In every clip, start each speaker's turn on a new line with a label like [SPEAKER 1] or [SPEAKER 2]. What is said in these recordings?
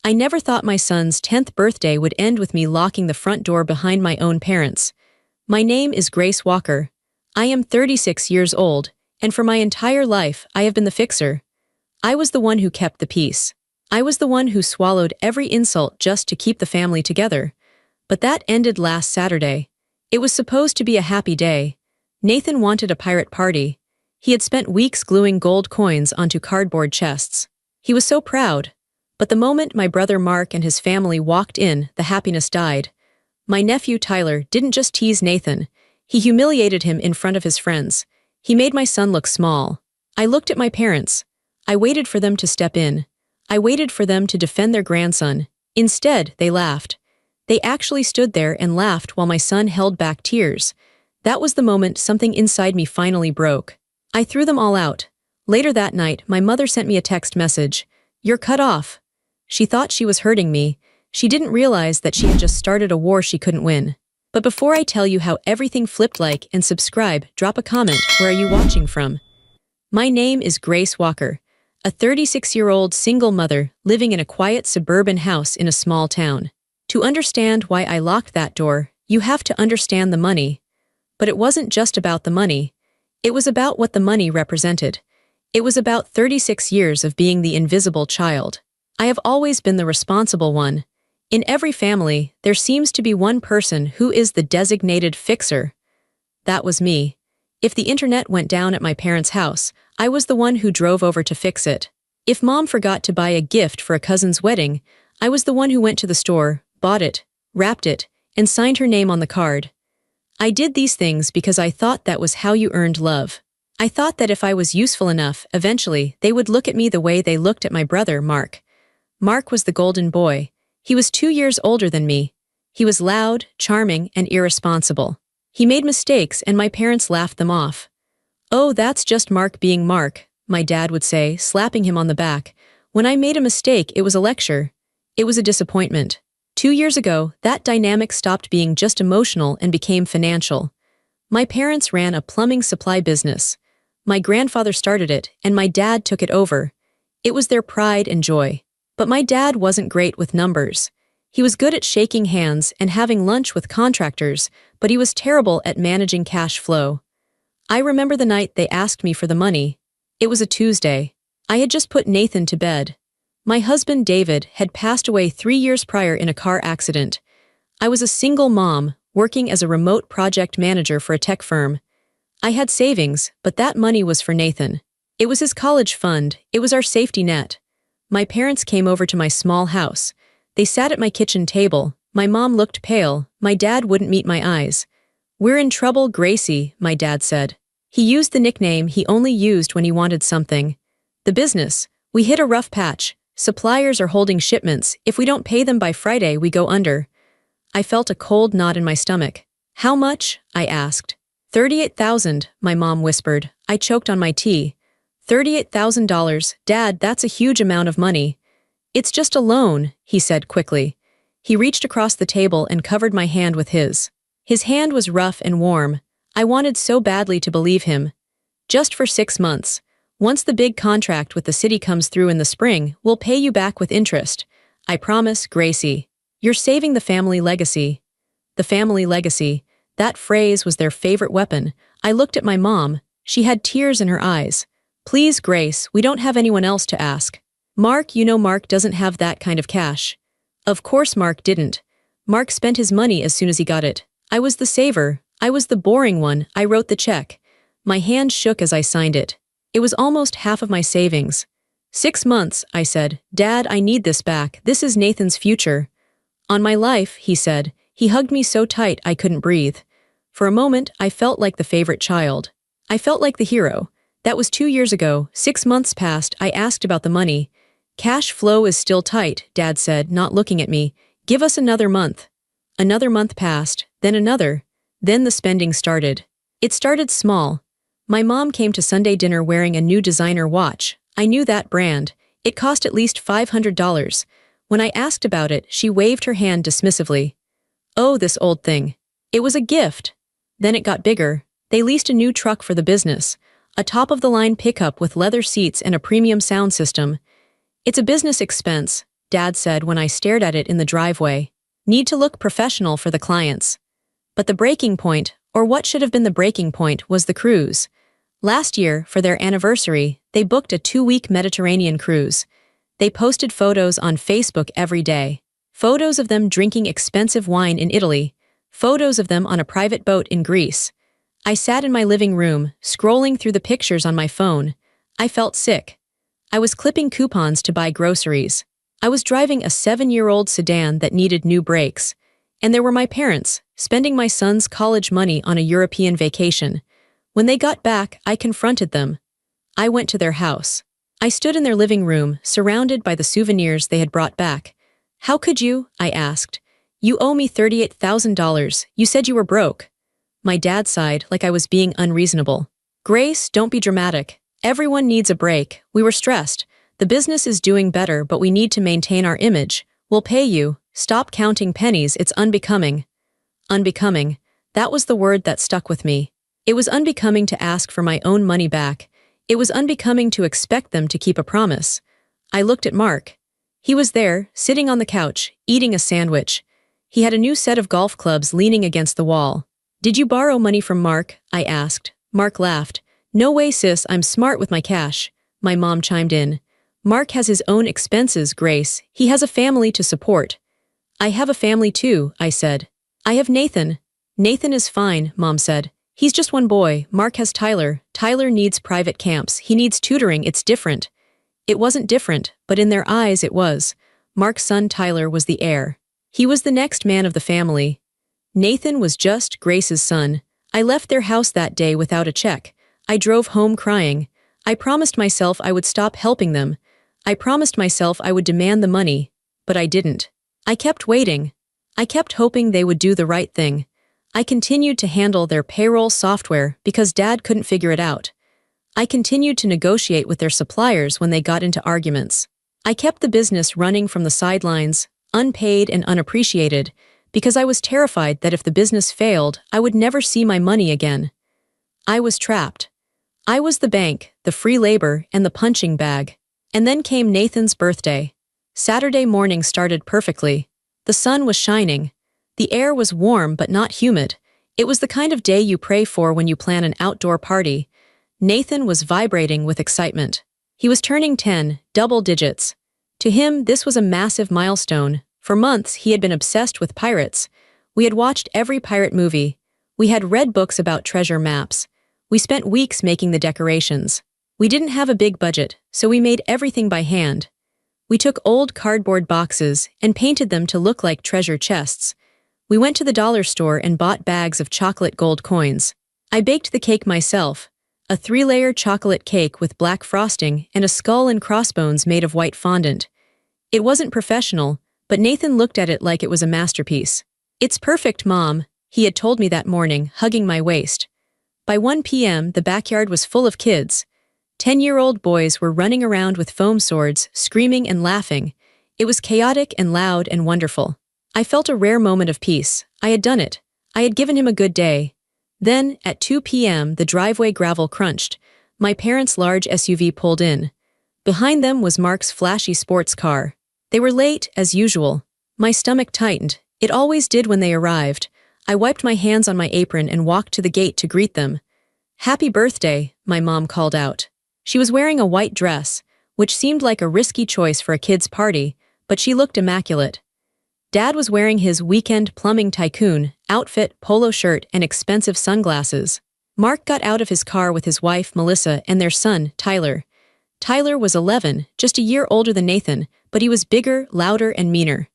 [SPEAKER 1] I never thought my son's 10th birthday would end with me locking the front door behind my own parents. My name is Grace Walker. I am 36 years old, and for my entire life I have been the fixer. I was the one who kept the peace. I was the one who swallowed every insult just to keep the family together. But that ended last Saturday. It was supposed to be a happy day. Nathan wanted a pirate party. He had spent weeks gluing gold coins onto cardboard chests. He was so proud. But the moment my brother Mark and his family walked in, the happiness died. My nephew Tyler didn't just tease Nathan. He humiliated him in front of his friends. He made my son look small. I looked at my parents. I waited for them to step in. I waited for them to defend their grandson. Instead, they laughed. They actually stood there and laughed while my son held back tears. That was the moment something inside me finally broke. I threw them all out. Later that night, my mother sent me a text message. "You're cut off." She thought she was hurting me. She didn't realize that she had just started a war she couldn't win. But before I tell you how everything flipped, like and subscribe, drop a comment. Where are you watching from? My name is Grace Walker, a 36-year-old single mother living in a quiet suburban house in a small town. To understand why I locked that door, you have to understand the money. But it wasn't just about the money. It was about what the money represented. It was about 36 years of being the invisible child. I have always been the responsible one. In every family, there seems to be one person who is the designated fixer. That was me. If the internet went down at my parents' house, I was the one who drove over to fix it. If mom forgot to buy a gift for a cousin's wedding, I was the one who went to the store, bought it, wrapped it, and signed her name on the card. I did these things because I thought that was how you earned love. I thought that if I was useful enough, eventually, they would look at me the way they looked at my brother, Mark. Mark was the golden boy. He was 2 years older than me. He was loud, charming, and irresponsible. He made mistakes and my parents laughed them off. "Oh, that's just Mark being Mark," my dad would say, slapping him on the back. When I made a mistake, it was a lecture. It was a disappointment. 2 years ago, that dynamic stopped being just emotional and became financial. My parents ran a plumbing supply business. My grandfather started it, and my dad took it over. It was their pride and joy. But my dad wasn't great with numbers. He was good at shaking hands and having lunch with contractors, but he was terrible at managing cash flow. I remember the night they asked me for the money. It was a Tuesday. I had just put Nathan to bed. My husband David had passed away 3 years prior in a car accident. I was a single mom, working as a remote project manager for a tech firm. I had savings, but that money was for Nathan. It was his college fund. It was our safety net. My parents came over to my small house. They sat at my kitchen table. My mom looked pale. My dad wouldn't meet my eyes. "We're in trouble, Gracie," my dad said. He used the nickname he only used when he wanted something. "The business. We hit a rough patch. Suppliers are holding shipments. If we don't pay them by Friday, we go under." I felt a cold knot in my stomach. "How much?" I asked. $38,000, my mom whispered. I choked on my tea. $38,000, Dad, that's a huge amount of money. "It's just a loan," he said quickly. He reached across the table and covered my hand with his. His hand was rough and warm. I wanted so badly to believe him. "Just for 6 months. Once the big contract with the city comes through in the spring, we'll pay you back with interest. I promise, Gracie. You're saving the family legacy." The family legacy. That phrase was their favorite weapon. I looked at my mom. She had tears in her eyes. "Please, Grace, we don't have anyone else to ask." "Mark, you know Mark doesn't have that kind of cash." Of course Mark didn't. Mark spent his money as soon as he got it. I was the saver. I was the boring one. I wrote the check. My hand shook as I signed it. It was almost half of my savings. 6 months, I said. "Dad, I need this back. This is Nathan's future." "On my life," he said. He hugged me so tight I couldn't breathe. For a moment, I felt like the favorite child. I felt like the hero. That was 2 years ago. 6 months passed. I asked about the money. "Cash flow is still tight," Dad said, not looking at me. "Give us another month." Another month passed, then another. Then the spending started. It started small. My mom came to Sunday dinner wearing a new designer watch. I knew that brand. It cost at least $500. When I asked about it, she waved her hand dismissively. "Oh, this old thing." It was a gift. Then it got bigger. They leased a new truck for the business. A top-of-the-line pickup with leather seats and a premium sound system. "It's a business expense," Dad said when I stared at it in the driveway. Need to look professional for the clients. But the breaking point, or what should have been the breaking point, was the cruise. Last year, for their anniversary, they booked a 2-week Mediterranean cruise. They posted photos on Facebook every day. Photos of them drinking expensive wine in Italy. Photos of them on a private boat in Greece. I sat in my living room, scrolling through the pictures on my phone. I felt sick. I was clipping coupons to buy groceries. I was driving a 7-year-old sedan that needed new brakes. And there were my parents, spending my son's college money on a European vacation. When they got back, I confronted them. I went to their house. I stood in their living room, surrounded by the souvenirs they had brought back. How could you? I asked. You owe me $38,000. You said you were broke. My dad sighed like I was being unreasonable. Grace, don't be dramatic. Everyone needs a break. We were stressed. The business is doing better, but we need to maintain our image. We'll pay you. Stop counting pennies, it's unbecoming. Unbecoming. That was the word that stuck with me. It was unbecoming to ask for my own money back. It was unbecoming to expect them to keep a promise. I looked at Mark. He was there, sitting on the couch, eating a sandwich. He had a new set of golf clubs leaning against the wall. Did you borrow money from Mark? I asked. Mark laughed. No way, sis, I'm smart with my cash. My mom chimed in. Mark has his own expenses, Grace. He has a family to support. I have a family too, I said. I have Nathan. Nathan is fine, Mom said. He's just one boy. Mark has Tyler. Tyler needs private camps. He needs tutoring. It's different. It wasn't different, but in their eyes it was. Mark's son Tyler was the heir. He was the next man of the family. Nathan was just Grace's son. I left their house that day without a check. I drove home crying. I promised myself I would stop helping them. I promised myself I would demand the money, but I didn't. I kept waiting. I kept hoping they would do the right thing. I continued to handle their payroll software because Dad couldn't figure it out. I continued to negotiate with their suppliers when they got into arguments. I kept the business running from the sidelines, unpaid and unappreciated, because I was terrified that if the business failed, I would never see my money again. I was trapped. I was the bank, the free labor, and the punching bag. And then came Nathan's birthday. Saturday morning started perfectly. The sun was shining. The air was warm but not humid. It was the kind of day you pray for when you plan an outdoor party. Nathan was vibrating with excitement. He was turning 10, double digits. To him, this was a massive milestone. For months, he had been obsessed with pirates. We had watched every pirate movie. We had read books about treasure maps. We spent weeks making the decorations. We didn't have a big budget, so we made everything by hand. We took old cardboard boxes and painted them to look like treasure chests. We went to the dollar store and bought bags of chocolate gold coins. I baked the cake myself, a 3-layer chocolate cake with black frosting and a skull and crossbones made of white fondant. It wasn't professional, but Nathan looked at it like it was a masterpiece. It's perfect, Mom, he had told me that morning, hugging my waist. By 1 p.m., the backyard was full of kids. 10-year-old boys were running around with foam swords, screaming and laughing. It was chaotic and loud and wonderful. I felt a rare moment of peace. I had done it. I had given him a good day. Then, at 2 p.m., the driveway gravel crunched. My parents' large SUV pulled in. Behind them was Mark's flashy sports car. They were late, as usual. My stomach tightened. It always did when they arrived. I wiped my hands on my apron and walked to the gate to greet them. Happy birthday, my mom called out. She was wearing a white dress, which seemed like a risky choice for a kid's party, but she looked immaculate. Dad was wearing his weekend plumbing tycoon outfit, polo shirt, and expensive sunglasses. Mark got out of his car with his wife, Melissa, and their son, Tyler. Tyler was 11, just a year older than Nathan, but he was bigger, louder, and meaner.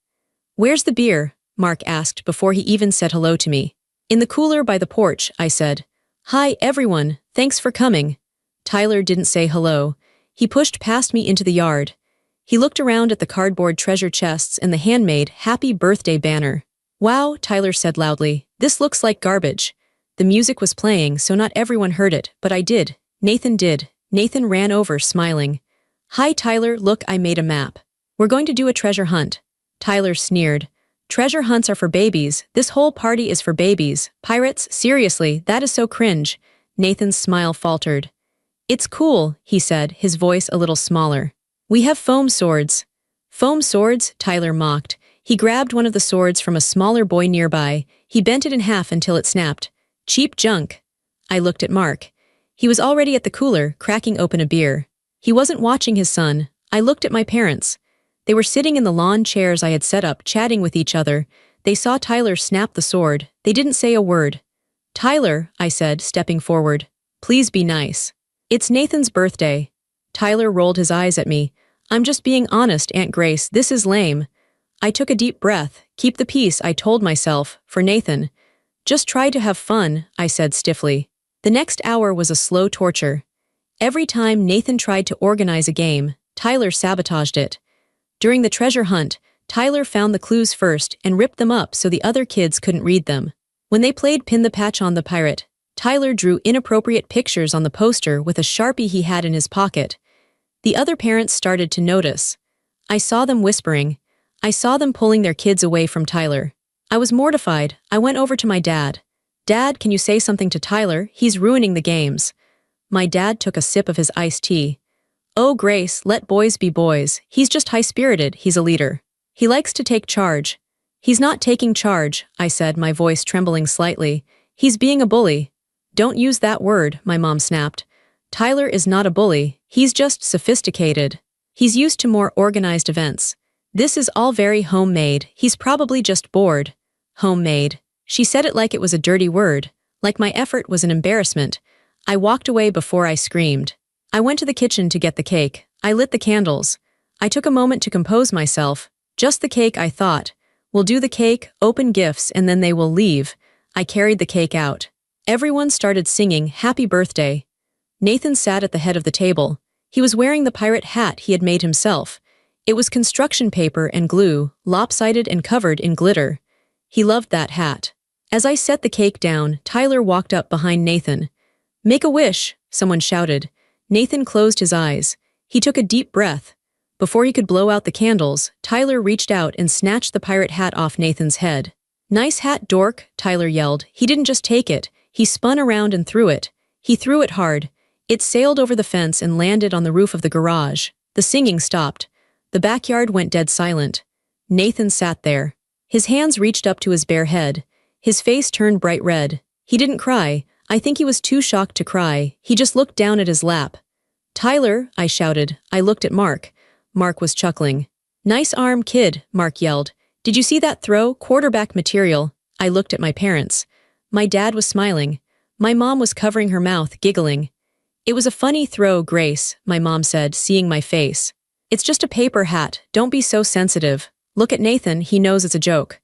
[SPEAKER 1] Where's the beer? Mark asked before he even said hello to me. In the cooler by the porch, I said. Hi, everyone. Thanks for coming. Tyler didn't say hello. He pushed past me into the yard. He looked around at the cardboard treasure chests and the handmade happy birthday banner. Wow, Tyler said loudly. This looks like garbage. The music was playing, so not everyone heard it, but I did. Nathan did. Nathan ran over, smiling. Hi, Tyler, look, I made a map. We're going to do a treasure hunt. Tyler sneered. Treasure hunts are for babies. This whole party is for babies. Pirates, seriously, that is so cringe. Nathan's smile faltered. It's cool, he said, his voice a little smaller. We have foam swords. Foam swords, Tyler mocked. He grabbed one of the swords from a smaller boy nearby. He bent it in half until it snapped. Cheap junk. I looked at Mark. He was already at the cooler, cracking open a beer. He wasn't watching his son. I looked at my parents. They were sitting in the lawn chairs I had set up, chatting with each other. They saw Tyler snap the sword. They didn't say a word. Tyler, I said, stepping forward. Please be nice. It's Nathan's birthday. Tyler rolled his eyes at me. I'm just being honest, Aunt Grace, this is lame. I took a deep breath. Keep the peace, I told myself, for Nathan. Just try to have fun, I said stiffly. The next hour was a slow torture. Every time Nathan tried to organize a game, Tyler sabotaged it. During the treasure hunt, Tyler found the clues first and ripped them up so the other kids couldn't read them. When they played Pin the Patch on the Pirate, Tyler drew inappropriate pictures on the poster with a Sharpie he had in his pocket. The other parents started to notice. I saw them whispering. I saw them pulling their kids away from Tyler. I was mortified. I went over to my dad. Dad, can you say something to Tyler? He's ruining the games. My dad took a sip of his iced tea. Oh, Grace, let boys be boys. He's just high-spirited, he's a leader. He likes to take charge. He's not taking charge, I said, my voice trembling slightly. He's being a bully. Don't use that word, my mom snapped. Tyler is not a bully, he's just sophisticated. He's used to more organized events. This is all very homemade, he's probably just bored. Homemade. She said it like it was a dirty word, like my effort was an embarrassment. I walked away before I screamed. I went to the kitchen to get the cake. I lit the candles. I took a moment to compose myself. Just the cake, I thought. We'll do the cake, open gifts, and then they will leave. I carried the cake out. Everyone started singing Happy Birthday. Nathan sat at the head of the table. He was wearing the pirate hat he had made himself. It was construction paper and glue, lopsided and covered in glitter. He loved that hat. As I set the cake down, Tyler walked up behind Nathan. Make a wish, someone shouted. Nathan closed his eyes. He took a deep breath. Before he could blow out the candles, Tyler reached out and snatched the pirate hat off Nathan's head. Nice hat, dork, Tyler yelled. He didn't just take it. He spun around and threw it. He threw it hard. It sailed over the fence and landed on the roof of the garage. The singing stopped. The backyard went dead silent. Nathan sat there. His hands reached up to his bare head. His face turned bright red. He didn't cry. I think he was too shocked to cry. He just looked down at his lap. Tyler, I shouted. I looked at Mark. Mark was chuckling. Nice arm, kid, Mark yelled. Did you see that throw? Quarterback material. I looked at my parents. My dad was smiling. My mom was covering her mouth, giggling. It was a funny throw, Grace, my mom said, seeing my face. It's just a paper hat. Don't be so sensitive. Look at Nathan, he knows it's a joke.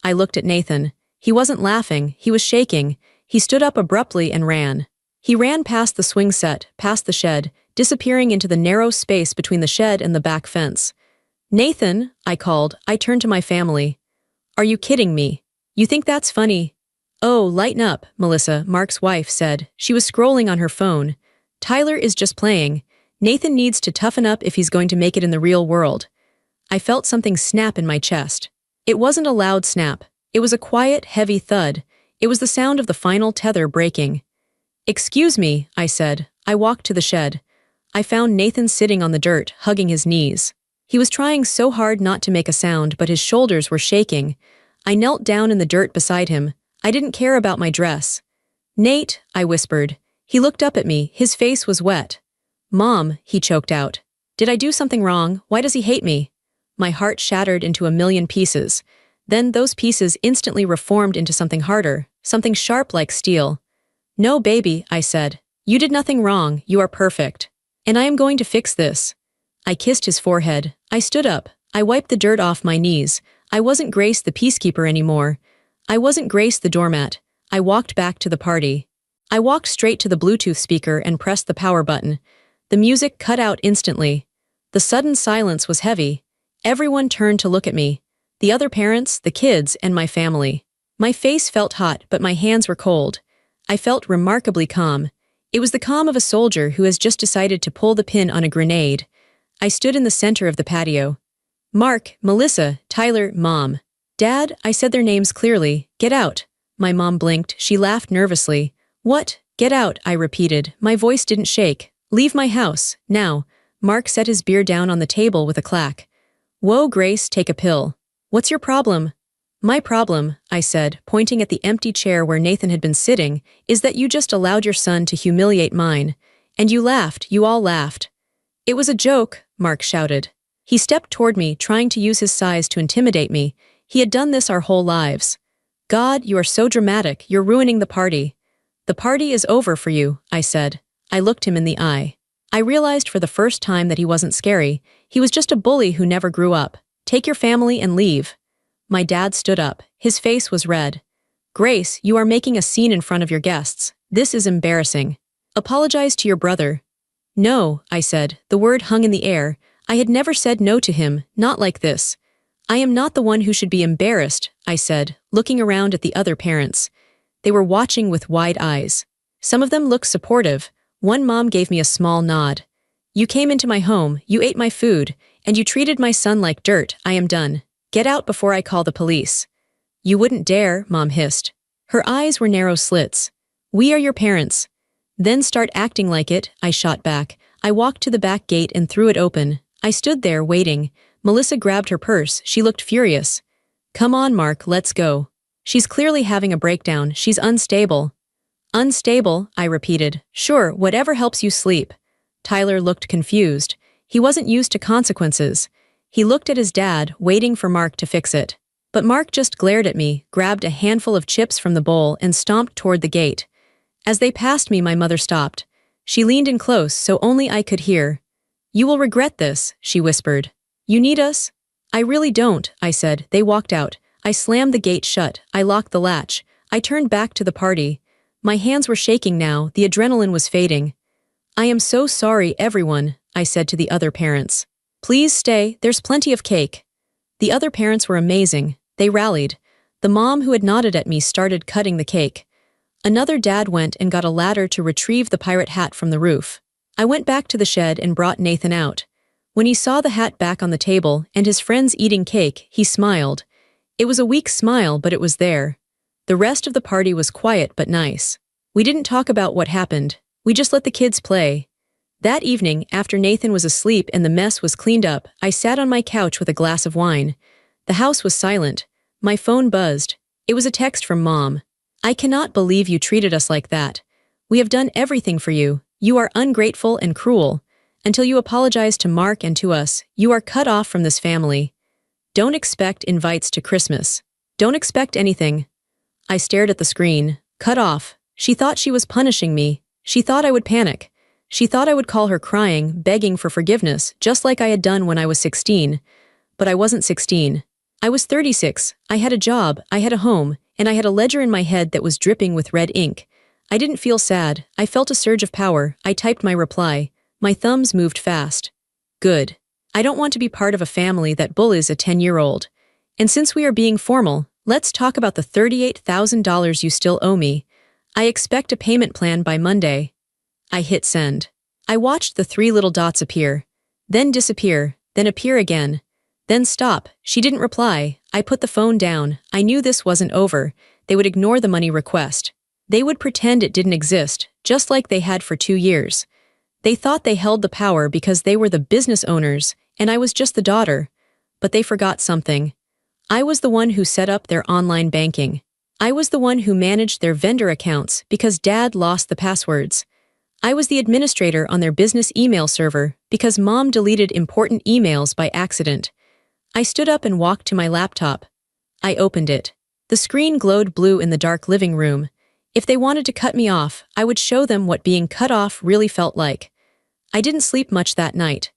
[SPEAKER 1] I looked at Nathan. He wasn't laughing, he was shaking. He stood up abruptly and ran. He ran past the swing set, past the shed, disappearing into the narrow space between the shed and the back fence. Nathan, I called. I turned to my family. Are you kidding me? You think that's funny? Oh, lighten up, Melissa, Mark's wife said. She was scrolling on her phone. Tyler is just playing. Nathan needs to toughen up if he's going to make it in the real world. I felt something snap in my chest. It wasn't a loud snap. It was a quiet, heavy thud. It was the sound of the final tether breaking. Excuse me, I said. I walked to the shed. I found Nathan sitting on the dirt, hugging his knees. He was trying so hard not to make a sound, but his shoulders were shaking. I knelt down in the dirt beside him. I didn't care about my dress. Nate, I whispered. He looked up at me. His face was wet. Mom, he choked out. Did I do something wrong? Why does he hate me? My heart shattered into a million pieces. Then those pieces instantly reformed into something harder, something sharp like steel. No, baby, I said. You did nothing wrong. You are perfect. And I am going to fix this. I kissed his forehead. I stood up. I wiped the dirt off my knees. I wasn't Grace the peacekeeper anymore. I wasn't Grace the doormat. I walked back to the party. I walked straight to the Bluetooth speaker and pressed the power button. The music cut out instantly. The sudden silence was heavy. Everyone turned to look at me. The other parents, the kids, and my family. My face felt hot, but my hands were cold. I felt remarkably calm. It was the calm of a soldier who has just decided to pull the pin on a grenade. I stood in the center of the patio. Mark, Melissa, Tyler, Mom. Dad, I said their names clearly. Get out. My mom blinked. She laughed nervously. What? Get out, I repeated. My voice didn't shake. Leave my house, now. Mark set his beer down on the table with a clack. Whoa, Grace, take a pill. What's your problem? My problem, I said, pointing at the empty chair where Nathan had been sitting, is that you just allowed your son to humiliate mine. And you laughed, you all laughed. It was a joke, Mark shouted. He stepped toward me, trying to use his size to intimidate me. He had done this our whole lives. God, you are so dramatic, you're ruining the party. The party is over for you, I said. I looked him in the eye. I realized for the first time that he wasn't scary. He was just a bully who never grew up. Take your family and leave. My dad stood up. His face was red. Grace, you are making a scene in front of your guests. This is embarrassing. Apologize to your brother. No, I said. The word hung in the air. I had never said no to him, not like this. I am not the one who should be embarrassed, I said, looking around at the other parents. They were watching with wide eyes. Some of them looked supportive. One mom gave me a small nod. You came into my home, you ate my food, and you treated my son like dirt. I am done. Get out before I call the police. You wouldn't dare, Mom hissed. Her eyes were narrow slits. We are your parents. Then start acting like it, I shot back. I walked to the back gate and threw it open. I stood there, waiting. Melissa grabbed her purse. She looked furious. Come on, Mark, let's go. She's clearly having a breakdown. She's unstable. Unstable, I repeated. Sure, whatever helps you sleep. Tyler looked confused. He wasn't used to consequences. He looked at his dad, waiting for Mark to fix it. But Mark just glared at me, grabbed a handful of chips from the bowl and stomped toward the gate. As they passed me, my mother stopped. She leaned in close so only I could hear. You will regret this, she whispered. You need us? I really don't, I said. They walked out. I slammed the gate shut. I locked the latch. I turned back to the party. My hands were shaking now. The adrenaline was fading. I am so sorry, everyone, I said to the other parents. Please stay, there's plenty of cake. The other parents were amazing. They rallied. The mom who had nodded at me started cutting the cake. Another dad went and got a ladder to retrieve the pirate hat from the roof. I went back to the shed and brought Nathan out. When he saw the hat back on the table and his friends eating cake, he smiled. It was a weak smile, but it was there. The rest of the party was quiet but nice. We didn't talk about what happened. We just let the kids play. That evening, after Nathan was asleep and the mess was cleaned up, I sat on my couch with a glass of wine. The house was silent. My phone buzzed. It was a text from Mom. I cannot believe you treated us like that. We have done everything for you. You are ungrateful and cruel. Until you apologize to Mark and to us, you are cut off from this family. Don't expect invites to Christmas. Don't expect anything. I stared at the screen. Cut off. She thought she was punishing me. She thought I would panic. She thought I would call her crying, begging for forgiveness, just like I had done when I was 16. But I wasn't 16. I was 36. I had a job, I had a home, and I had a ledger in my head that was dripping with red ink. I didn't feel sad. I felt a surge of power. I typed my reply. My thumbs moved fast. Good. I don't want to be part of a family that bullies a 10-year-old. And since we are being formal, let's talk about the $38,000 you still owe me. I expect a payment plan by Monday. I hit send. I watched the 3 little dots appear, then disappear, then appear again, then stop. She didn't reply. I put the phone down. I knew this wasn't over. They would ignore the money request. They would pretend it didn't exist, just like they had for 2 years. They thought they held the power because they were the business owners, and I was just the daughter. But they forgot something. I was the one who set up their online banking. I was the one who managed their vendor accounts because Dad lost the passwords. I was the administrator on their business email server because Mom deleted important emails by accident. I stood up and walked to my laptop. I opened it. The screen glowed blue in the dark living room. If they wanted to cut me off, I would show them what being cut off really felt like. I didn't sleep much that night.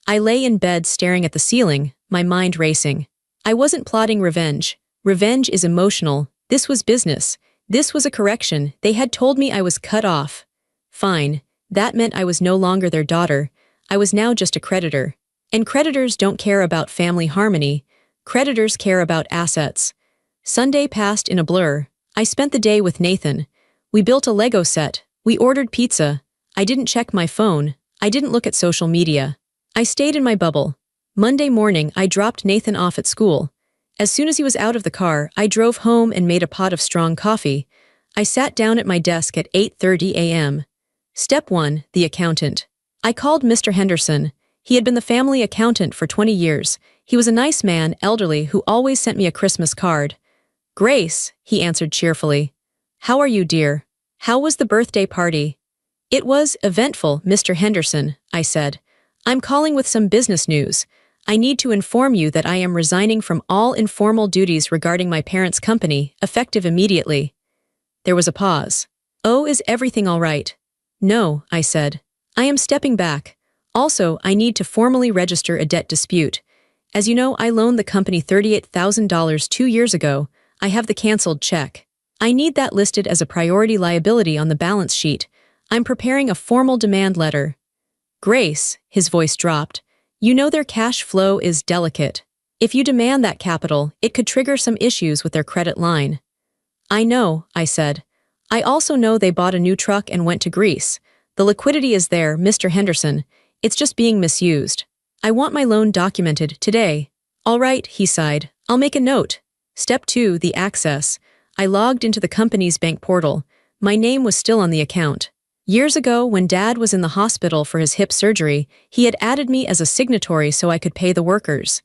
[SPEAKER 1] I lay in bed staring at the ceiling, my mind racing. I wasn't plotting revenge. Revenge is emotional. This was business. This was a correction. They had told me I was cut off. Fine. That meant I was no longer their daughter. I was now just a creditor. And creditors don't care about family harmony. Creditors care about assets. Sunday passed in a blur. I spent the day with Nathan. We built a Lego set. We ordered pizza. I didn't check my phone. I didn't look at social media. I stayed in my bubble. Monday morning, I dropped Nathan off at school. As soon as he was out of the car, I drove home and made a pot of strong coffee. I sat down at my desk at 8:30 a.m. Step 1, the accountant. I called Mr. Henderson. He had been the family accountant for 20 years. He was a nice man, elderly, who always sent me a Christmas card. "Grace," he answered cheerfully. "How are you, dear? How was the birthday party?" "It was eventful, Mr. Henderson," I said. "I'm calling with some business news. I need to inform you that I am resigning from all informal duties regarding my parents' company, effective immediately." There was a pause. "Oh, is everything all right?" "No," I said. "I am stepping back. Also, I need to formally register a debt dispute. As you know, I loaned the company $38,000 2 years ago. I have the canceled check. I need that listed as a priority liability on the balance sheet. I'm preparing a formal demand letter." "Grace," his voice dropped, "you know their cash flow is delicate. If you demand that capital, it could trigger some issues with their credit line." "I know," I said. "I also know they bought a new truck and went to Greece. The liquidity is there, Mr. Henderson. It's just being misused. I want my loan documented today." "All right," he sighed. "I'll make a note." Step 2, the access. I logged into the company's bank portal. My name was still on the account. Years ago, when Dad was in the hospital for his hip surgery, he had added me as a signatory so I could pay the workers.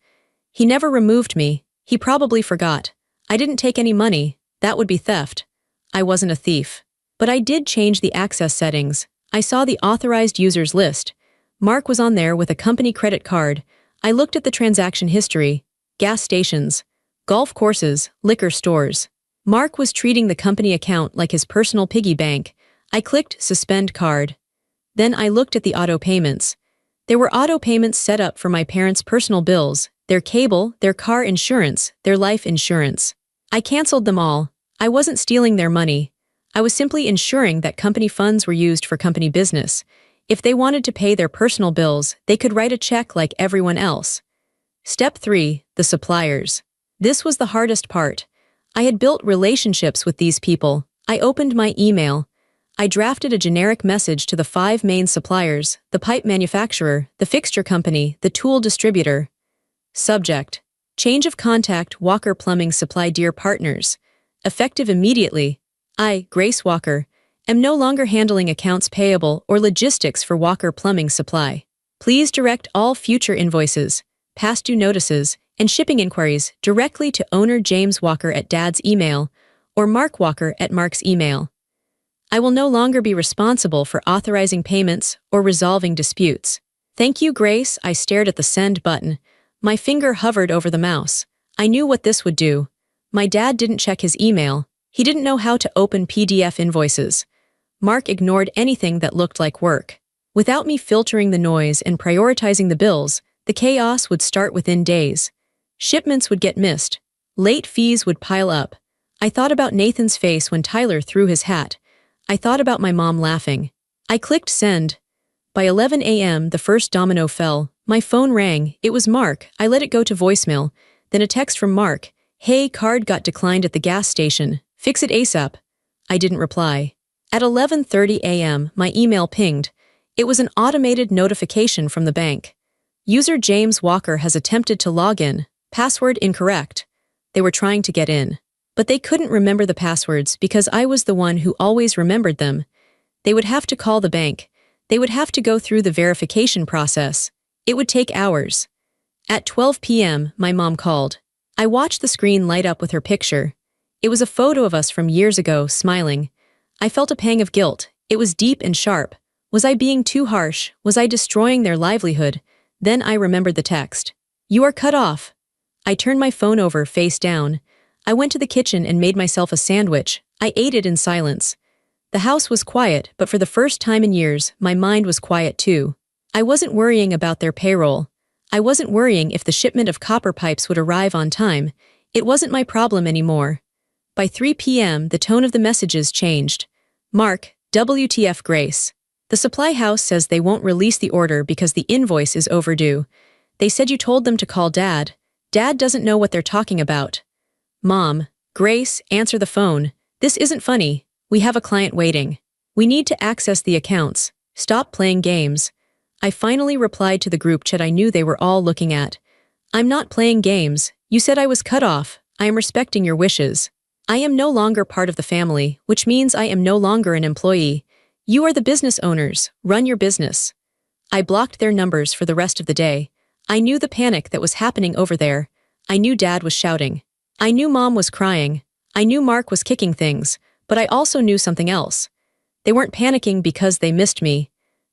[SPEAKER 1] He never removed me. He probably forgot. I didn't take any money. That would be theft. I wasn't a thief. But I did change the access settings. I saw the authorized users list. Mark was on there with a company credit card. I looked at the transaction history. Gas stations, golf courses, liquor stores. Mark was treating the company account like his personal piggy bank. I clicked Suspend Card. Then I looked at the auto payments. There were auto payments set up for my parents' personal bills, their cable, their car insurance, their life insurance. I canceled them all. I wasn't stealing their money. I was simply ensuring that company funds were used for company business. If they wanted to pay their personal bills, they could write a check like everyone else. Step 3, the suppliers. This was the hardest part. I had built relationships with these people. I opened my email. I drafted a generic message to the 5 main suppliers: the pipe manufacturer, the fixture company, the tool distributor. Subject: Change of contact, Walker Plumbing Supply. Dear partners. Effective immediately. I, Grace Walker, am no longer handling accounts payable or logistics for Walker Plumbing Supply. Please direct all future invoices, past due notices, and shipping inquiries directly to owner James Walker at Dad's email or Mark Walker at Mark's email. I will no longer be responsible for authorizing payments or resolving disputes. Thank you, Grace. I stared at the send button. My finger hovered over the mouse. I knew what this would do. My dad didn't check his email. He didn't know how to open PDF invoices. Mark ignored anything that looked like work. Without me filtering the noise and prioritizing the bills, the chaos would start within days. Shipments would get missed. Late fees would pile up. I thought about Nathan's face when Tyler threw his hat. I thought about my mom laughing. I clicked send. By 11 a.m., the first domino fell. My phone rang. It was Mark. I let it go to voicemail. Then a text from Mark. "Hey, card got declined at the gas station. Fix it ASAP." I didn't reply. At 11:30 a.m., my email pinged. It was an automated notification from the bank. User James Walker has attempted to log in. Password incorrect. They were trying to get in. But they couldn't remember the passwords because I was the one who always remembered them. They would have to call the bank. They would have to go through the verification process. It would take hours. At 12 p.m., my mom called. I watched the screen light up with her picture. It was a photo of us from years ago, smiling. I felt a pang of guilt. It was deep and sharp. Was I being too harsh? Was I destroying their livelihood? Then I remembered the text. "You are cut off." I turned my phone over face down. I went to the kitchen and made myself a sandwich. I ate it in silence. The house was quiet, but for the first time in years, my mind was quiet too. I wasn't worrying about their payroll. I wasn't worrying if the shipment of copper pipes would arrive on time. It wasn't my problem anymore. By 3 p.m., the tone of the messages changed. "Mark, WTF Grace. The supply house says they won't release the order because the invoice is overdue. They said you told them to call Dad. Dad doesn't know what they're talking about. Mom, Grace, answer the phone. This isn't funny. We have a client waiting. We need to access the accounts. Stop playing games." I finally replied to the group chat I knew they were all looking at. "I'm not playing games. You said I was cut off. I am respecting your wishes. I am no longer part of the family, which means I am no longer an employee. You are the business owners. Run your business." I blocked their numbers for the rest of the day. I knew the panic that was happening over there. I knew Dad was shouting. I knew Mom was crying. I knew Mark was kicking things, but I also knew something else. They weren't panicking because they missed me.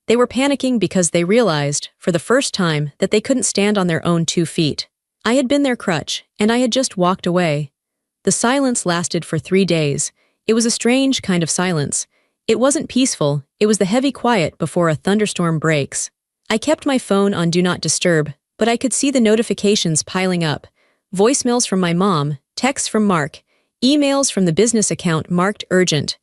[SPEAKER 1] They were panicking because they realized, for the first time, that they couldn't stand on their own 2 feet. I had been their crutch, and I had just walked away. The silence lasted for 3 days. It was a strange kind of silence. It wasn't peaceful, it was the heavy quiet before a thunderstorm breaks. I kept my phone on Do Not Disturb, but I could see the notifications piling up. Voicemails from my mom, texts from Mark, emails from the business account marked urgent.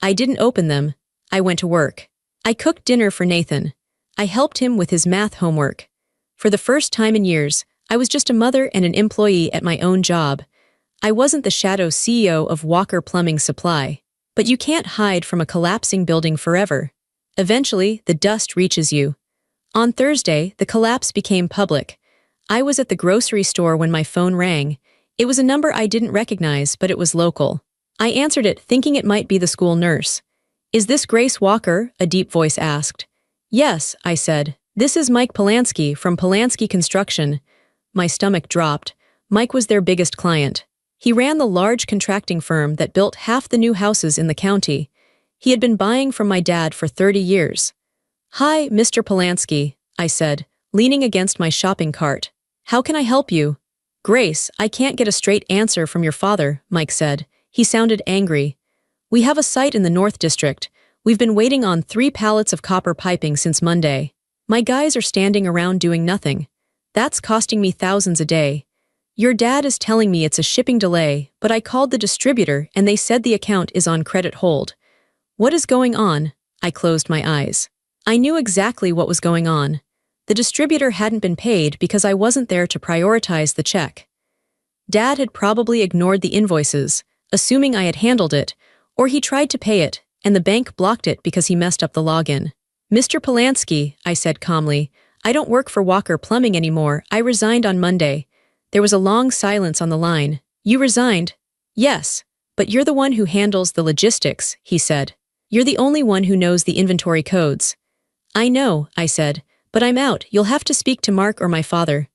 [SPEAKER 1] I didn't open them. I went to work. I cooked dinner for Nathan. I helped him with his math homework. For the first time in years, I was just a mother and an employee at my own job. I wasn't the shadow CEO of Walker Plumbing Supply. But you can't hide from a collapsing building forever. Eventually, the dust reaches you. On Thursday, the collapse became public. I was at the grocery store when my phone rang. It was a number I didn't recognize, but it was local. I answered it thinking it might be the school nurse. "Is this Grace Walker?" a deep voice asked. "Yes," I said. "This is Mike Polanski from Polanski Construction." My stomach dropped. Mike was their biggest client. He ran the large contracting firm that built half the new houses in the county. He had been buying from my dad for 30 years. "Hi, Mr. Polanski," I said, leaning against my shopping cart. "How can I help you?" "Grace, I can't get a straight answer from your father," Mike said. He sounded angry. "We have a site in the North District. We've been waiting on 3 pallets of copper piping since Monday. My guys are standing around doing nothing. That's costing me thousands a day. Your dad is telling me it's a shipping delay, but I called the distributor and they said the account is on credit hold." "What is going on?" I closed my eyes. I knew exactly what was going on. The distributor hadn't been paid because I wasn't there to prioritize the check. Dad had probably ignored the invoices, assuming I had handled it, or he tried to pay it, and the bank blocked it because he messed up the login. "Mr. Polanski," I said calmly, "I don't work for Walker Plumbing anymore. I resigned on Monday." There was a long silence on the line. "You resigned?" "Yes, but you're the one who handles the logistics," he said. "You're the only one who knows the inventory codes." "I know," I said, "but I'm out. You'll have to speak to Mark or my father."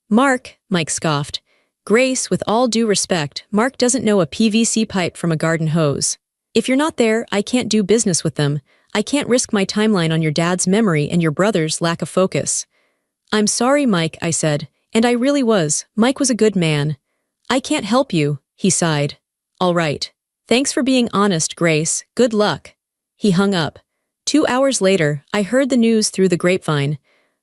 [SPEAKER 1] "Mark," Mike scoffed. "Grace, with all due respect, Mark doesn't know a PVC pipe from a garden hose. If you're not there, I can't do business with them. I can't risk my timeline on your dad's memory and your brother's lack of focus." "I'm sorry, Mike," I said, and I really was. Mike was a good man. "I can't help you," he sighed. "All right. Thanks for being honest, Grace. Good luck." He hung up. 2 hours later, I heard the news through the grapevine.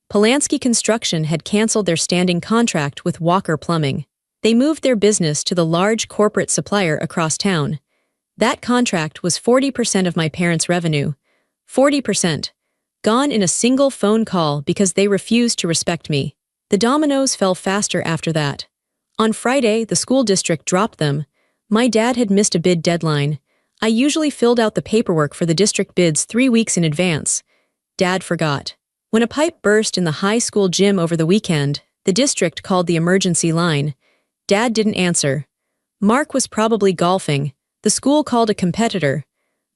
[SPEAKER 1] Polanski Construction had canceled their standing contract with Walker Plumbing. They moved their business to the large corporate supplier across town. That contract was 40% of my parents' revenue. 40%. Gone in a single phone call because they refused to respect me. The dominoes fell faster after that. On Friday, the school district dropped them. My dad had missed a bid deadline. I usually filled out the paperwork for the district bids 3 weeks in advance. Dad forgot. When a pipe burst in the high school gym over the weekend, the district called the emergency line. Dad didn't answer. Mark was probably golfing. The school called a competitor.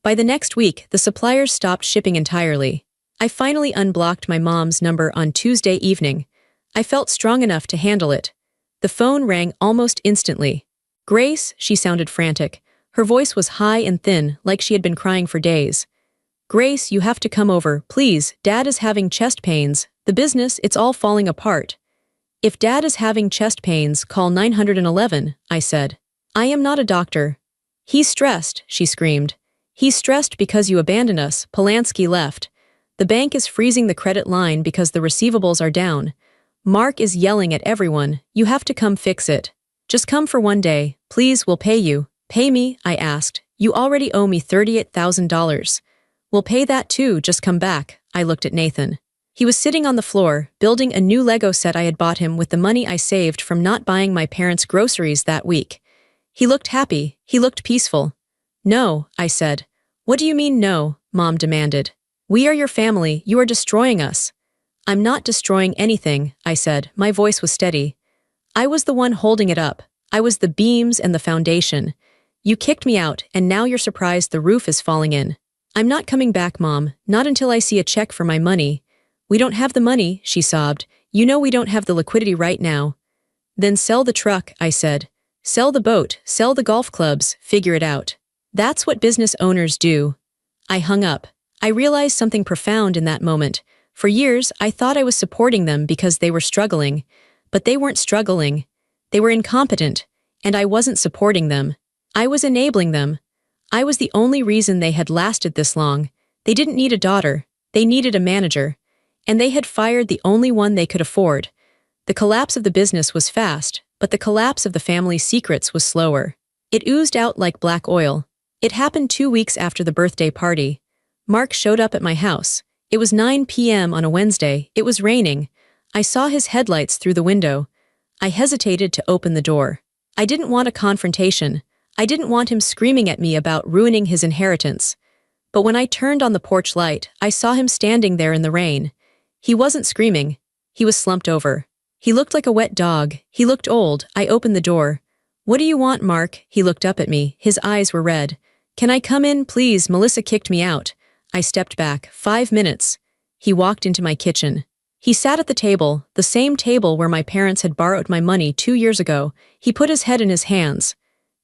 [SPEAKER 1] By the next week, the suppliers stopped shipping entirely. I finally unblocked my mom's number on Tuesday evening. I felt strong enough to handle it. The phone rang almost instantly. "Grace," she sounded frantic. Her voice was high and thin, like she had been crying for days. "Grace, you have to come over, please. Dad is having chest pains. The business, it's all falling apart." "If Dad is having chest pains, call 911, I said. "I am not a doctor." "He's stressed," she screamed. "He's stressed because you abandoned us." Polanski left. "The bank is freezing the credit line because the receivables are down. Mark is yelling at everyone. You have to come fix it. Just come for 1 day. Please, we'll pay you." "Pay me?" I asked. "You already owe me $38,000. "We'll pay that too, just come back." I looked at Nathan. He was sitting on the floor, building a new Lego set I had bought him with the money I saved from not buying my parents' groceries that week. He looked happy. He looked peaceful. "No," I said. "What do you mean no?" Mom demanded. "We are your family. You are destroying us." "I'm not destroying anything," I said. My voice was steady. "I was the one holding it up. I was the beams and the foundation. You kicked me out, and now you're surprised the roof is falling in." "I'm not coming back, Mom, not until I see a check for my money." "We don't have the money," she sobbed. You know we don't have the liquidity right now. Then sell the truck, I said. Sell the boat, sell the golf clubs, figure it out. That's what business owners do. I hung up. I realized something profound in that moment. For years, I thought I was supporting them because they were struggling. But they weren't struggling. They were incompetent, and I wasn't supporting them. I was enabling them. I was the only reason they had lasted this long. They didn't need a daughter. They needed a manager. And they had fired the only one they could afford. The collapse of the business was fast, but the collapse of the family's secrets was slower. It oozed out like black oil. It happened 2 weeks after the birthday party. Mark showed up at my house. It was 9 p.m. on a Wednesday. It was raining. I saw his headlights through the window. I hesitated to open the door. I didn't want a confrontation. I didn't want him screaming at me about ruining his inheritance. But when I turned on the porch light, I saw him standing there in the rain. He wasn't screaming. He was slumped over. He looked like a wet dog. He looked old. I opened the door. What do you want, Mark? He looked up at me. His eyes were red. Can I come in, please? Melissa kicked me out. I stepped back. 5 minutes. He walked into my kitchen. He sat at the table, the same table where my parents had borrowed my money 2 years ago. He put his head in his hands.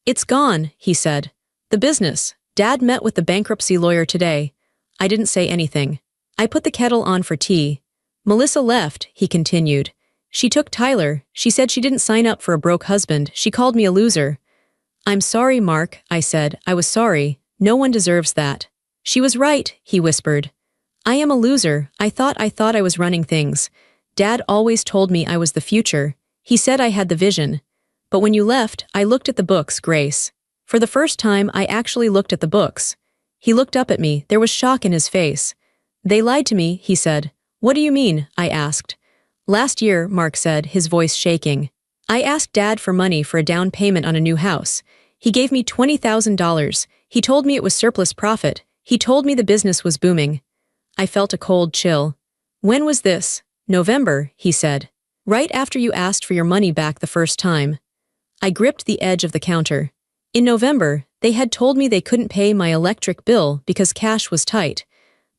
[SPEAKER 1] It's gone, he said. The business. Dad met with the bankruptcy lawyer today. I didn't say anything. I put the kettle on for tea. Melissa left, he continued. She took Tyler. She said she didn't sign up for a broke husband. She called me a loser. I'm sorry, Mark, I said. I was sorry. No one deserves that. She was right, he whispered. I am a loser. I thought I was running things. Dad always told me I was the future. He said I had the vision. But when you left, I looked at the books, Grace. For the first time, I actually looked at the books. He looked up at me. There was shock in his face. They lied to me, he said. What do you mean? I asked. Last year, Mark said, his voice shaking. I asked Dad for money for a down payment on a new house. He gave me $20,000. He told me it was surplus profit. He told me the business was booming. I felt a cold chill. When was this? November, he said. Right after you asked for your money back the first time. I gripped the edge of the counter. In November, they had told me they couldn't pay my electric bill because cash was tight.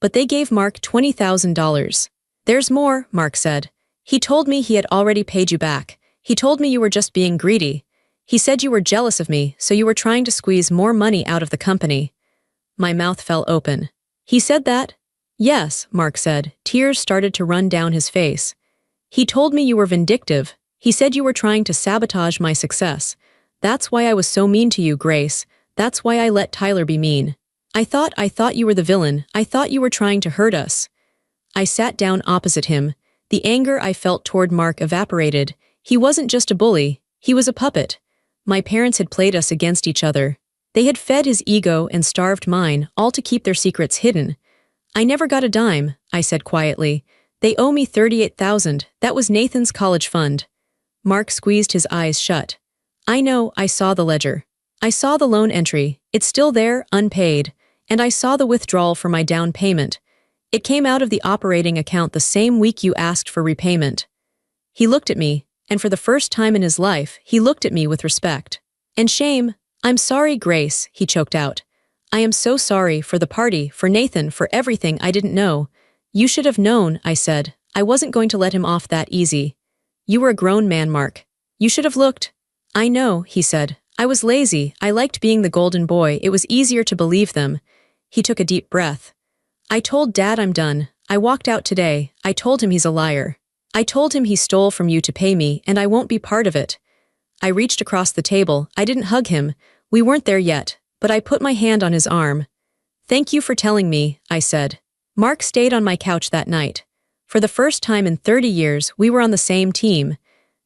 [SPEAKER 1] But they gave Mark $20,000. There's more, Mark said. He told me he had already paid you back. He told me you were just being greedy. He said you were jealous of me, so you were trying to squeeze more money out of the company. My mouth fell open. He said that? Yes, Mark said. Tears started to run down his face. He told me you were vindictive. He said you were trying to sabotage my success. That's why I was so mean to you, Grace. That's why I let Tyler be mean. I thought you were the villain. I thought you were trying to hurt us. I sat down opposite him. The anger I felt toward Mark evaporated. He wasn't just a bully. He was a puppet. My parents had played us against each other. They had fed his ego and starved mine, all to keep their secrets hidden. I never got a dime, I said quietly. They owe me $38,000. That was Nathan's college fund. Mark squeezed his eyes shut. I know, I saw the ledger. I saw the loan entry. It's still there, unpaid. And I saw the withdrawal for my down payment. It came out of the operating account the same week you asked for repayment. He looked at me, and for the first time in his life, he looked at me with respect. And shame. I'm sorry, Grace, he choked out. I am so sorry for the party, for Nathan, for everything I didn't know. You should have known, I said. I wasn't going to let him off that easy. You were a grown man, Mark. You should have looked. I know, he said. I was lazy. I liked being the golden boy. It was easier to believe them. He took a deep breath. I told Dad I'm done. I walked out today. I told him he's a liar. I told him he stole from you to pay me, and I won't be part of it. I reached across the table. I didn't hug him. We weren't there yet, but I put my hand on his arm. Thank you for telling me, I said. Mark stayed on my couch that night. For the first time in 30 years, we were on the same team.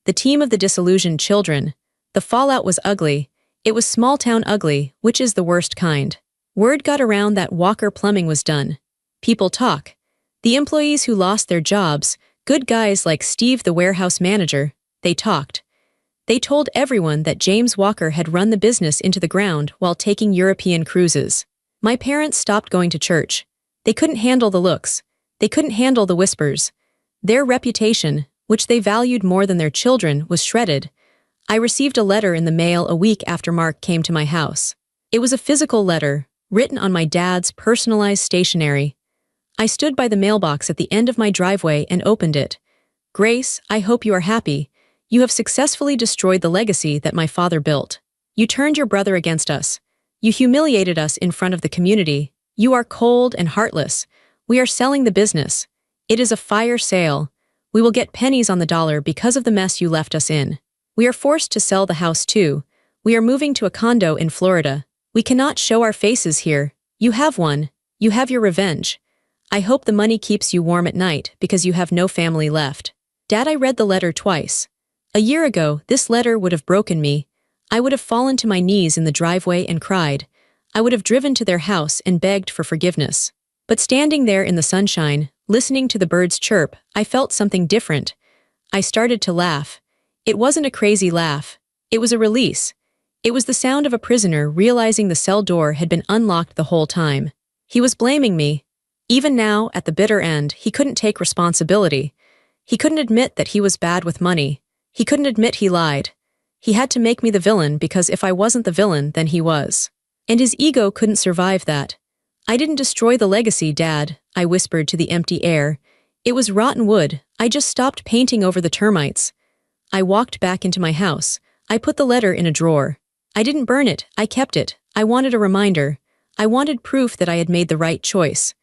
[SPEAKER 1] The team of the disillusioned children. The fallout was ugly. It was small-town ugly, which is the worst kind. Word got around that Walker Plumbing was done. People talk. The employees who lost their jobs, good guys like Steve the warehouse manager, they talked. They told everyone that James Walker had run the business into the ground while taking European cruises. My parents stopped going to church. They couldn't handle the looks. They couldn't handle the whispers. Their reputation, which they valued more than their children, was shredded. I received a letter in the mail a week after Mark came to my house. It was a physical letter, written on my dad's personalized stationery. I stood by the mailbox at the end of my driveway and opened it. Grace, I hope you are happy. You have successfully destroyed the legacy that my father built. You turned your brother against us. You humiliated us in front of the community. You are cold and heartless. We are selling the business. It is a fire sale. We will get pennies on the dollar because of the mess you left us in. We are forced to sell the house too. We are moving to a condo in Florida. We cannot show our faces here. You have one. You have your revenge. I hope the money keeps you warm at night because you have no family left. Dad, I read the letter twice. A year ago, this letter would have broken me. I would have fallen to my knees in the driveway and cried. I would have driven to their house and begged for forgiveness. But standing there in the sunshine, listening to the birds chirp, I felt something different. I started to laugh. It wasn't a crazy laugh. It was a release. It was the sound of a prisoner realizing the cell door had been unlocked the whole time. He was blaming me. Even now, at the bitter end, he couldn't take responsibility. He couldn't admit that he was bad with money. He couldn't admit he lied. He had to make me the villain because if I wasn't the villain, then he was. And his ego couldn't survive that. I didn't destroy the legacy, Dad, I whispered to the empty air. It was rotten wood. I just stopped painting over the termites. I walked back into my house. I put the letter in a drawer. I didn't burn it. I kept it. I wanted a reminder. I wanted proof that I had made the right choice.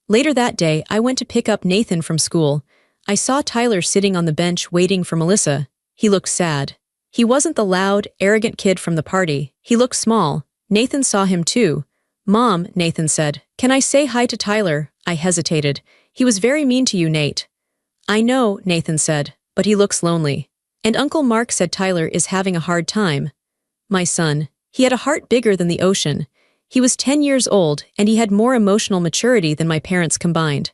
[SPEAKER 1] Later that day, I went to pick up Nathan from school. I saw Tyler sitting on the bench waiting for Melissa. He looked sad. He wasn't the loud, arrogant kid from the party. He looked small. Nathan saw him too. Mom, Nathan said, can I say hi to Tyler? I hesitated. He was very mean to you, Nate. I know, Nathan said, but he looks lonely. And Uncle Mark said Tyler is having a hard time. My son, he had a heart bigger than the ocean. He was 10 years old, and he had more emotional maturity than my parents combined.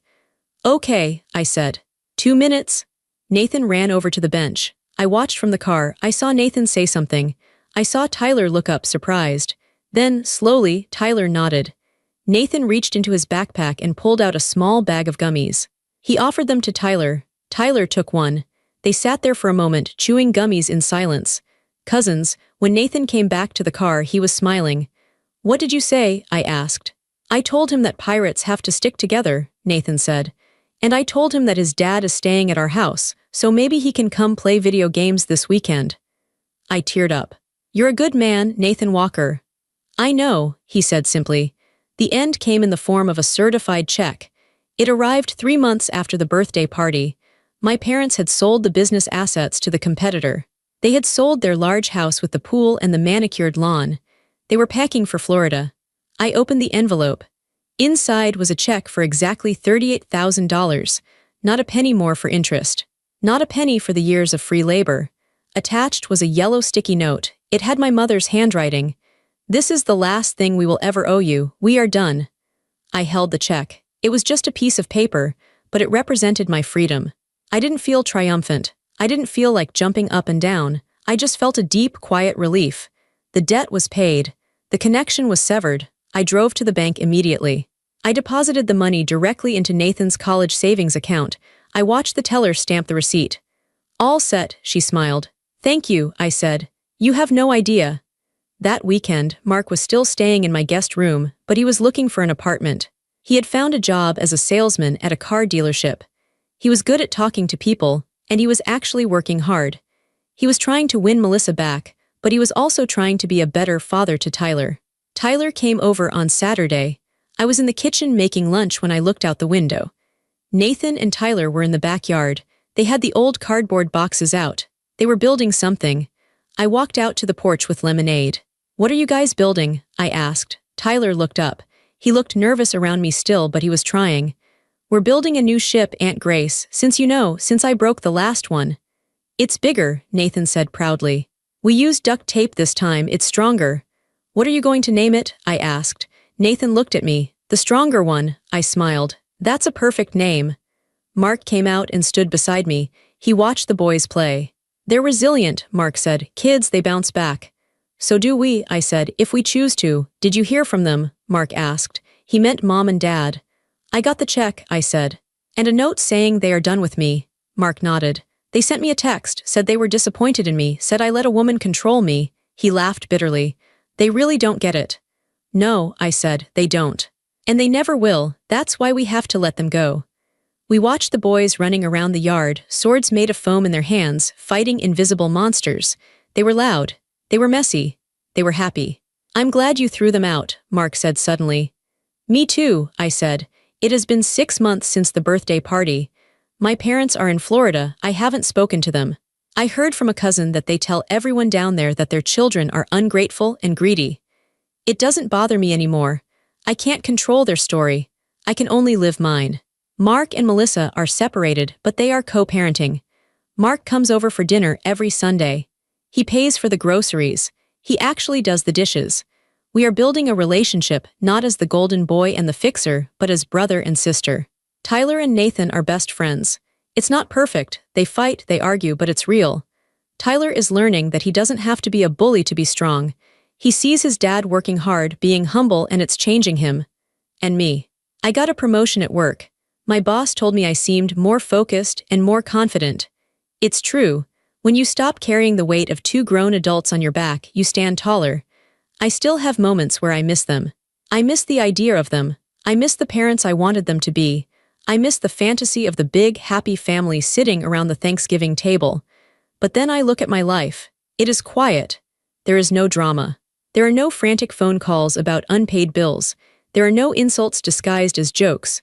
[SPEAKER 1] Okay, I said. 2 minutes? Nathan ran over to the bench. I watched from the car. I saw Nathan say something. I saw Tyler look up, surprised. Then, slowly, Tyler nodded. Nathan reached into his backpack and pulled out a small bag of gummies. He offered them to Tyler. Tyler took one. They sat there for a moment, chewing gummies in silence. Cousins, when Nathan came back to the car, he was smiling. What did you say? I asked. I told him that pirates have to stick together, Nathan said. And I told him that his dad is staying at our house, so maybe he can come play video games this weekend. I teared up. You're a good man, Nathan Walker. I know, he said simply. The end came in the form of a certified check. It arrived 3 months after the birthday party. My parents had sold the business assets to the competitor. They had sold their large house with the pool and the manicured lawn. They were packing for Florida. I opened the envelope. Inside was a check for exactly $38,000, not a penny more for interest. Not a penny for the years of free labor. Attached was a yellow sticky note. It had my mother's handwriting. This is the last thing we will ever owe you. We are done. I held the check. It was just a piece of paper, but it represented my freedom. I didn't feel triumphant. I didn't feel like jumping up and down. I just felt a deep, quiet relief. The debt was paid. The connection was severed. I drove to the bank immediately. I deposited the money directly into Nathan's college savings account. I watched the teller stamp the receipt. All set, she smiled. Thank you, I said. You have no idea. That weekend, Mark was still staying in my guest room, but he was looking for an apartment. He had found a job as a salesman at a car dealership. He was good at talking to people, and he was actually working hard. He was trying to win Melissa back, but he was also trying to be a better father to Tyler. Tyler came over on Saturday. I was in the kitchen making lunch when I looked out the window. Nathan and Tyler were in the backyard. They had the old cardboard boxes out. They were building something. I walked out to the porch with lemonade. What are you guys building? I asked. Tyler looked up. He looked nervous around me still, but he was trying. We're building a new ship, Aunt Grace, since I broke the last one. It's bigger, Nathan said proudly. We used duct tape this time, it's stronger. What are you going to name it? I asked. Nathan looked at me. The stronger one, I smiled. That's a perfect name. Mark came out and stood beside me. He watched the boys play. They're resilient, Mark said. Kids, they bounce back. So do we, I said, if we choose to. Did you hear from them? Mark asked. He meant Mom and Dad. I got the check, I said. And a note saying they are done with me. Mark nodded. They sent me a text, said they were disappointed in me, said I let a woman control me. He laughed bitterly. They really don't get it. No, I said, they don't. And they never will, that's why we have to let them go. We watched the boys running around the yard, swords made of foam in their hands, fighting invisible monsters. They were loud. They were messy. They were happy. "I'm glad you threw them out," Mark said suddenly. "Me too," I said. "It has been 6 months since the birthday party. My parents are in Florida. I haven't spoken to them. I heard from a cousin that they tell everyone down there that their children are ungrateful and greedy. It doesn't bother me anymore. I can't control their story. I can only live mine." Mark and Melissa are separated, but they are co-parenting. Mark comes over for dinner every Sunday. He pays for the groceries. He actually does the dishes. We are building a relationship, not as the golden boy and the fixer, but as brother and sister. Tyler and Nathan are best friends. It's not perfect. They fight, they argue, but it's real. Tyler is learning that he doesn't have to be a bully to be strong. He sees his dad working hard, being humble, and it's changing him. And me. I got a promotion at work. My boss told me I seemed more focused and more confident. It's true. When you stop carrying the weight of 2 grown adults on your back, you stand taller. I still have moments where I miss them. I miss the idea of them. I miss the parents I wanted them to be. I miss the fantasy of the big, happy family sitting around the Thanksgiving table. But then I look at my life. It is quiet. There is no drama. There are no frantic phone calls about unpaid bills. There are no insults disguised as jokes.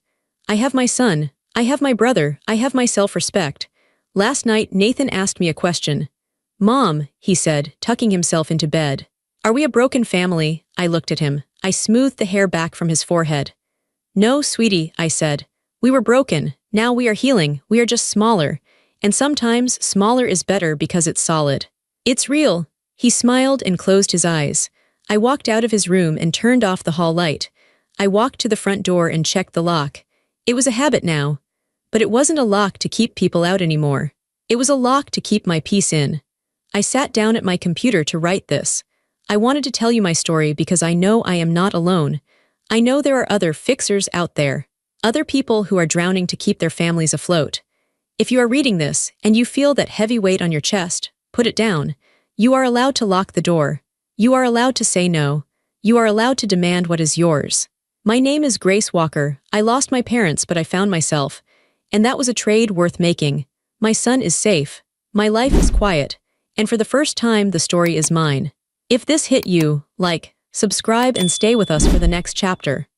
[SPEAKER 1] I have my son. I have my brother. I have my self-respect. Last night, Nathan asked me a question. "Mom," he said, tucking himself into bed. "Are we a broken family?" I looked at him. I smoothed the hair back from his forehead. "No, sweetie," I said. "We were broken. Now we are healing. We are just smaller. And sometimes smaller is better because it's solid." "It's real." He smiled and closed his eyes. I walked out of his room and turned off the hall light. I walked to the front door and checked the lock. It was a habit now. But it wasn't a lock to keep people out anymore. It was a lock to keep my peace in. I sat down at my computer to write this. I wanted to tell you my story because I know I am not alone. I know there are other fixers out there. Other people who are drowning to keep their families afloat. If you are reading this and you feel that heavy weight on your chest, put it down. You are allowed to lock the door. You are allowed to say no. You are allowed to demand what is yours. My name is Grace Walker. I lost my parents, but I found myself. And that was a trade worth making. My son is safe. My life is quiet. And for the first time, the story is mine. If this hit you, like, subscribe and stay with us for the next chapter.